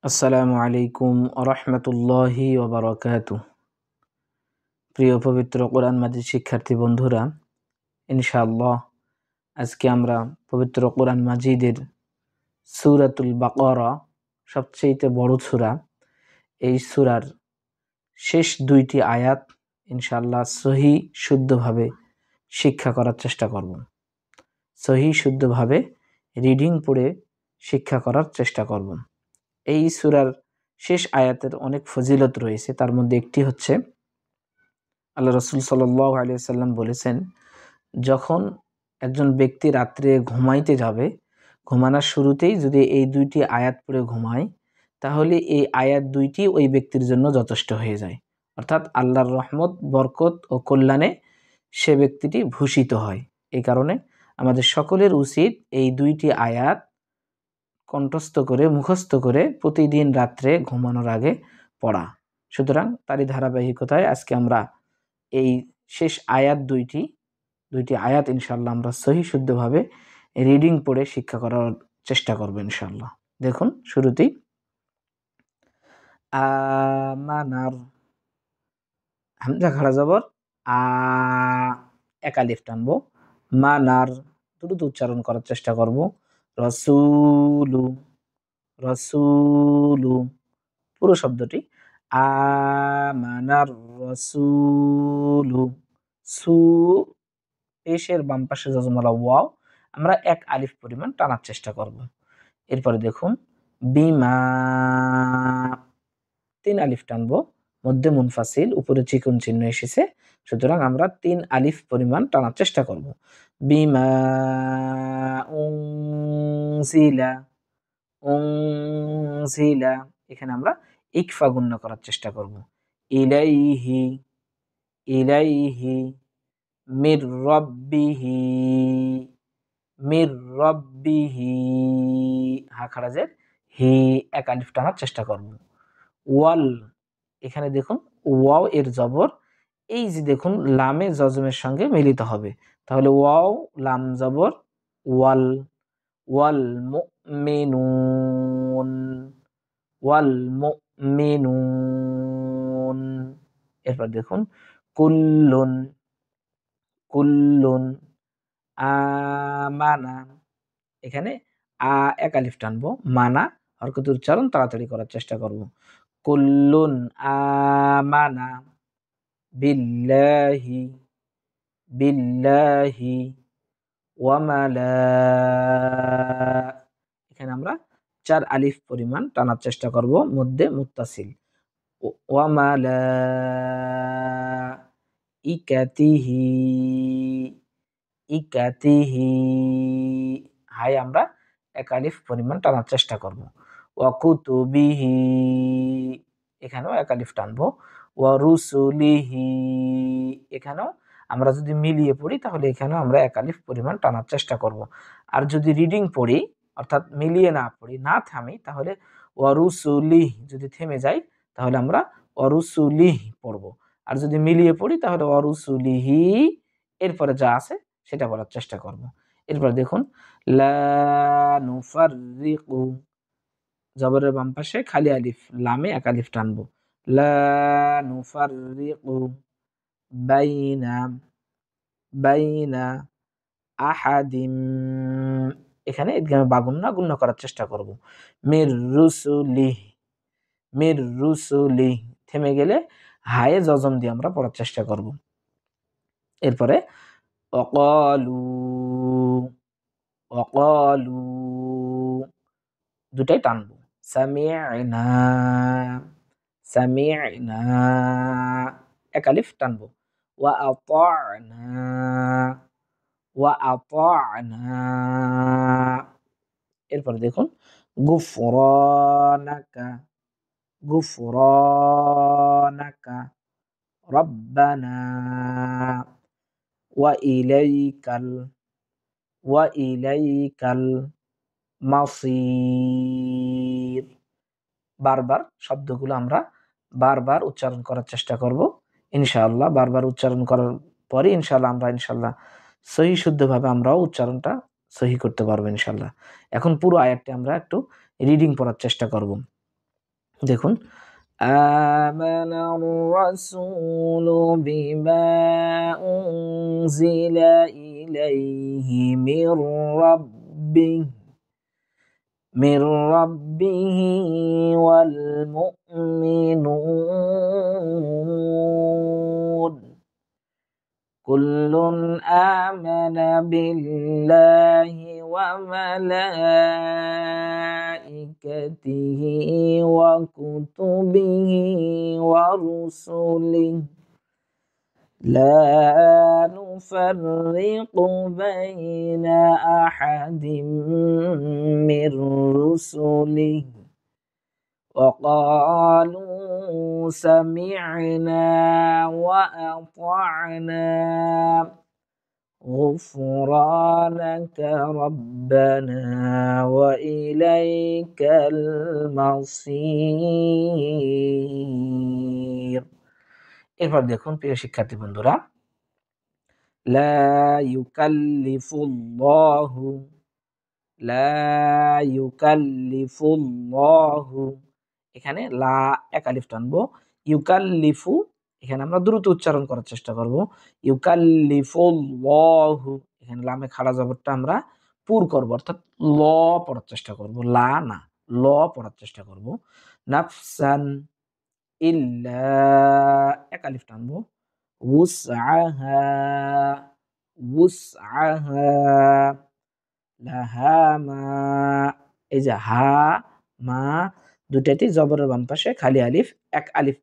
আসসালামু আলাইকুম রহমতুল্লাহি ওবারাকাতুহ। প্রিয় পবিত্র কোরআন মাজিদ শিক্ষার্থী বন্ধুরা, ইনশাআল্লাহ আজকে আমরা পবিত্র কোরআন মাজিদের সূরাতুল বাকারা, সবচেয়ে বড় সূরা, এই সূরার শেষ দুইটি আয়াত ইনশাআল্লাহ সহি শুদ্ধভাবে শিক্ষা করার চেষ্টা করব। সহি শুদ্ধভাবে রিডিং পড়ে শিক্ষা করার চেষ্টা করব। এই সূরার শেষ আয়াতের অনেক ফজিলত রয়েছে। তার মধ্যে একটি হচ্ছে, আল্লাহ রাসূল সাল্লাল্লাহু আলাইহি ওয়াসাল্লাম বলেছেন, যখন একজন ব্যক্তি রাত্রে ঘুমাইতে যাবে, ঘুমানোর শুরুতেই যদি এই দুইটি আয়াত পড়ে ঘুমায়, তাহলে এই আয়াত দুইটি ওই ব্যক্তির জন্য যথেষ্ট হয়ে যায়। অর্থাৎ আল্লাহর রহমত, বরকত ও কল্যাণে সে ব্যক্তিটি ভূষিত হয়। এই কারণে আমাদের সকলের উচিত এই দুইটি আয়াত কণ্ঠস্থ করে, মুখস্থ করে প্রতিদিন রাত্রে ঘুমানোর আগে পড়া। সুতরাং তারই ধারাবাহিকতায় আজকে আমরা এই শেষ আয়াত দুইটি আয়াত ইনশাআল্লাহ আমরা সহি শুদ্ধভাবে রিডিং পড়ে শিক্ষা করার চেষ্টা করব ইনশাআল্লাহ। দেখুন, শুরুতেই আমানার, হামজা খাড়া জবর আ, এক আলিফ টানবো, মানার দ্রুত উচ্চারণ করার চেষ্টা করব। রসুলু, রসুলু, পুরো শব্দটি আমানার রসুলু। সু, পেশের বাম পাশে যজমালা ওয়াও আমরা এক আলিফ পরিমাণ টানার চেষ্টা করব। এরপরে দেখুন, বিমা, তিন আলিফ টানবো, মধ্যে মুনফাসিল, উপরে চিকন চিহ্ন এসেছে, সুতরাং আমরা তিন আলিফ পরিমাণ টানার চেষ্টা করব। বিমা উনজিলা, উনজিলা, এখানে আমরা ইকফা গুণ্য করার চেষ্টা করব। ইলাইহি, ইলাইহি, মির রব্বিহি, মির রব্বিহি, হা খারাজের হি, এক আলিফ টানার চেষ্টা করব। ওয়াল, এখানে দেখুন ওয়াও এর জবর, এই যে দেখুন লামে জজমের সঙ্গে মিলিত হবে, তাহলে ওয়াও লাম জবর ওয়াল, ওয়াল মুমিনুন, ওয়াল মুমিনুন। এরপর দেখুন কুল্লুন, কুল্লুন আমানা, এখানে এক আলিফ টানবো, মানা হরকত উচ্চারণ তাড়াতাড়ি করার চেষ্টা করব। কুল্লুন আমানা বিল্লাহি, বিল্লাহি ওয়া এখানে আমরা চার আলিফ পরিমাণ টানার চেষ্টা করব, মধ্যে মুত্তাসিল। ওয়া ইকাতিহি, ইকাতিহি, হাই আমরা এক আলিফ পরিমাণ টানার চেষ্টা করব। ওয়া কুতুবিহি, এখানেও এক আলিফ টানবো। ওয়া রুসুলিহি, এখানেও আমরা যদি মিলিয়ে পড়ি তাহলে এখানেও আমরা এক আলিফ পরিমাণ টানার চেষ্টা করব। আর যদি রিডিং পড়ি, অর্থাৎ মিলিয়ে না পড়ি, না থামি, তাহলে ওয়া রুসুলিহ, যদি থেমে যাই তাহলে আমরা ওয়া রুসুলিহ পড়ব। আর যদি মিলিয়ে পড়ি তাহলে ওয়া রুসুলিহি, এরপরে যা আছে সেটা বলার চেষ্টা করব। এরপর দেখুন লা নুফাররিকু, জবরের বাম পাশে খালি আলিফ, লামে এক আলিফ টানবো। লা নুফাররিকু বাইনা, বাইনা আহাদিম, এখানে ইদগামে বাগুন্না গুণ্য করার চেষ্টা করব। মির রুসুলিহ, মির রুসুলিহ, থেমে গেলে হায়ে জজম দিয়ে আমরা পড়ার চেষ্টা করব। এরপরে অকালু, অকালু, দুটাই টানবো। সামি'না, সামি'না, এক আলিফ টানবো। ওয়া আতা'না, ওয়া আতা'না, এরপর দেখুন গুফরানাকা, গুফরানাকা রব্বানা ওয়া ইলাইকাল, ওয়া ইলাইকাল মাসির। বারবার শব্দগুলো আমরা বারবার উচ্চারণ করার চেষ্টা করব ইনশাআল্লাহ। বারবার উচ্চারণ করার পরে ইনশাআল্লাহ সহি শুদ্ধভাবে আমরাও উচ্চারণটা সহি করতে পারবো ইনশাআল্লাহ। এখন পুরো আয়াতটি আমরা একটু রিডিং পড়ার চেষ্টা করব। দেখুন, আমানার রাসূলু বিমা উনজিলা ইলাইহি মির রাব্বিহি ওয়াল মুমিনুন কুল্লুন আমানা বিল্লাহি ওয়া মালাইকাতিহি ওয়া কুতুবিহি ওয়া রুসুলিহি লা নুফাররিকু বাইনা আহাদিম মির রুসুলিহি ওয়া ক্বালু সামি'না ওয়া আতা'না গুফরানাকা রাব্বানা ওয়া ইলাইকাল মাসির। এরপর দেখুন প্রিয় শিক্ষার্থী বন্ধুরা, লা ইউকাল্লিফুল্লাহু লা ইউকাল্লিফুল্লাহু, এখানে লা এক আলিফ টানবো। ইউকাল্লিফু, এখানে আমরা দ্রুত উচ্চারণ করার চেষ্টা করব। ইউকাল্লিফুল্লাহু, এখানে লামে খাড়া জবরটা আমরা পুর করব, অর্থাৎ ল পড়ার চেষ্টা করব, লা না, ল পড়ার চেষ্টা করব। নাফসান ইল্লা এক আলিফ টানবো। উসআহা উসআহা লাহা মা, এই যে হা মা দুটাতেই জবরের বাম পাশে খালি আলিফ, এক আলিফ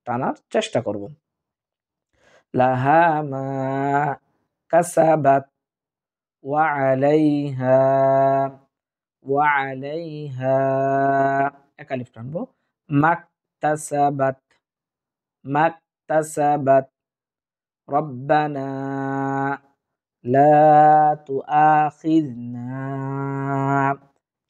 টানার চেষ্টা করব। লাহা মা কাসাবাত ওয়া আলাইহা এক আলিফ টানবো। মাকতাসাবাত মাকতাসাবাত রব্বানা লা তুআখিযনা,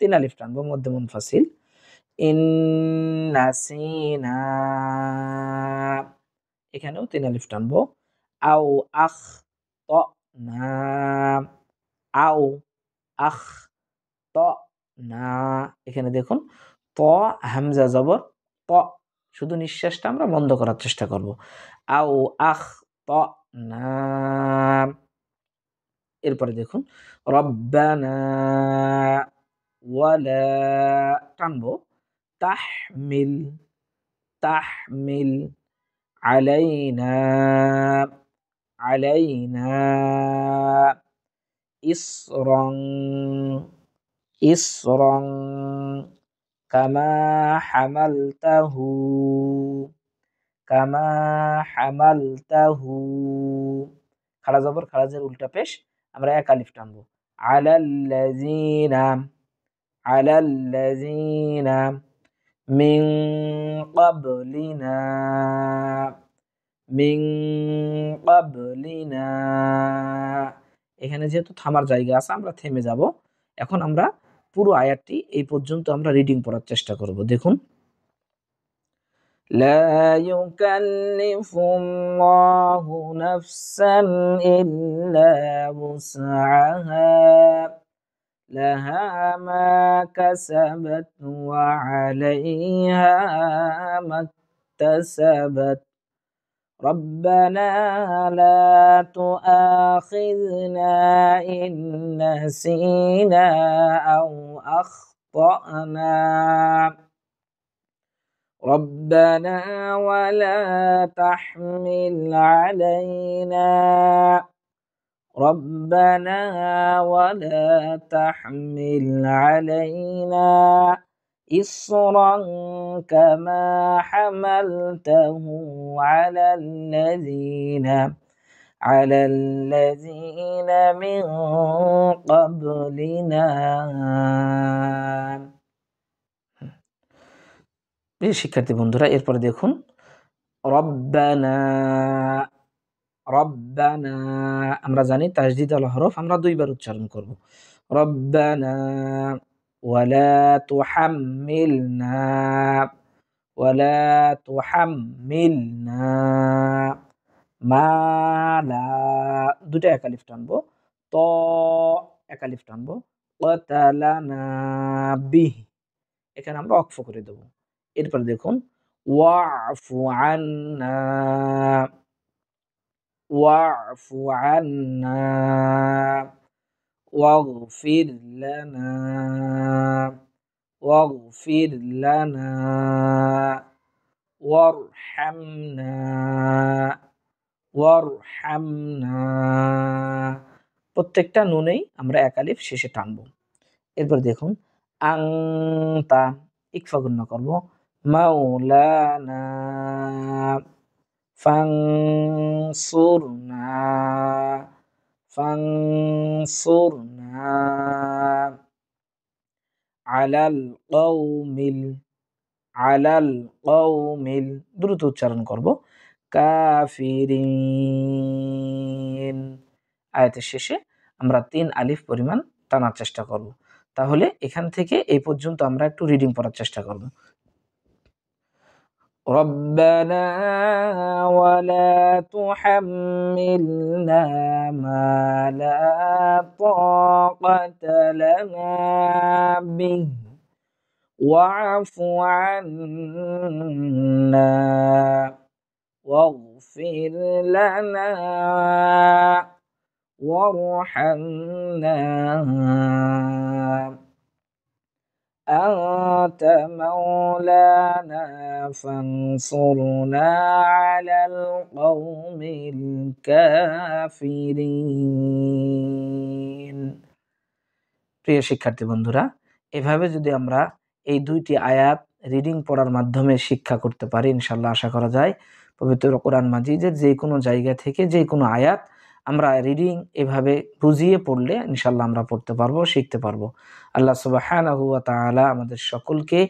তিন আলিফ টানবো মধ্যে মুনফাসিল। ইন নাসিনা, এখানেও তিন আলিফ টানবো। আও আখতানা আও আখতানা, এখানে দেখুন ত হামজা জবর ত, শুধু নিঃশ্বাসটা আমরা বন্ধ করার চেষ্টা করব। আও আখতানা। এরপরে দেখুন রব্বানা ওয়ালা টানবো। তাহমিল তাহমিল আলাইনা আলাইনা ইসরং ইসরং কামা হামালতাহু কামা হামালতাহু, খাড়া জবর খাড়া জের উল্টা পেশ আমরা এক আলিফ টানবো। আলাল্লাযিনা আলাল্লাযিনা মিন ক্বাবলিনা মিন ক্বাবলিনা, এখানে যেহেতু থামার জায়গা আছে আমরা থেমে যাব। এখন আমরা পুরো আয়াতটি এই পর্যন্ত আমরা রিডিং পড়ার চেষ্টা করব। দেখুন, লা ইউকাল্লিফুল্লাহু নাফসান ইল্লা উসআহা লাহা মা কাসাবাত ওয়া আলাইহা মাকতাসাবাত রব্বানা লা তুআখিযনা ইন নাসিনা আও আখতানা রব্বানা ওয়ালা তাহমিল আলাইনা ربنا ولا تحمل علينا إصرا كما حملته على الذين من قبلنا। শিক্ষার্থী বন্ধুরা, এরপরে দেখুন রব্বানা রব্বানা, আমরা জানি তাসদীদ আল হরফ আমরা দুইবার উচ্চারণ করব। রব্বানা ওয়ালা তুহাম্মিলনা ওয়ালা তুহাম্মিলনা মা লা, দুটো এক আলিফ টানবো। ত এক আলিফ টানবো। ক্বাতালানা বিহি, এখানে আমরা ওয়াকফ করে দেব। এরপর দেখুন ওয়াফু আন্না, ওয়াফু আন্না, ওয়াগফির লানা, ওয়াগফির লানা, ওয়ারহামনা, ওয়ারহামনা। প্রত্যেকটা নুনেই আমরা এক আলিফ শেষে টানবো। এরপর দেখুন আংতা, ইকফা গুণ্য করব, মাওলানা ফাংসুরনা, ফাংসুরনা আলাল কওমিল, আলাল কওমিল, দ্রুত উচ্চারণ করব, কাফিরিন। আয়াতের শেষে আমরা 3 আলিফ পরিমাণ টানার চেষ্টা করব। তাহলে এখান থেকে এই পর্যন্ত আমরা একটু রিডিং পড়ার চেষ্টা করব। রব্বানা ওয়ালা তুহাম্মিলনা মা লা তাকাতা লানা বিহি ওয়া'ফু আন্না ওয়াগফির লানা ওয়ারহামনা أنت مولانا فانصرنا على القوم الكافرين। প্রিয় শিক্ষার্থী বন্ধুরা, এভাবে যদি আমরা এই 2টি আয়াত রিডিং পড়ার মাধ্যমে শিক্ষা করতে পারি, ইনশাআল্লাহ আশা করা যায় পবিত্র কোরআন মাজিদের যে কোনো জায়গা থেকে যে কোনো আয়াত আমরা রিডিং এভাবে বুঝিয়ে পড়লে ইনশাআল্লাহ আমরা পড়তে পারবো, শিখতে পারবো। আল্লাহ সুবহানাহু ওয়া তাআলা আমাদের সকলকে,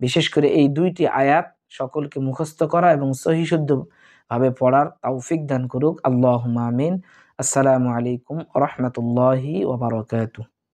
বিশেষ করে এই 2টি আয়াত সকলকে মুখস্থ করা এবং সহিহ শুদ্ধভাবে পড়ার তৌফিক দান করুক। আল্লাহুম্মা আমিন। আসসালামু আলাইকুম ওয়া রাহমাতুল্লাহি ওয়া বারাকাতুহু।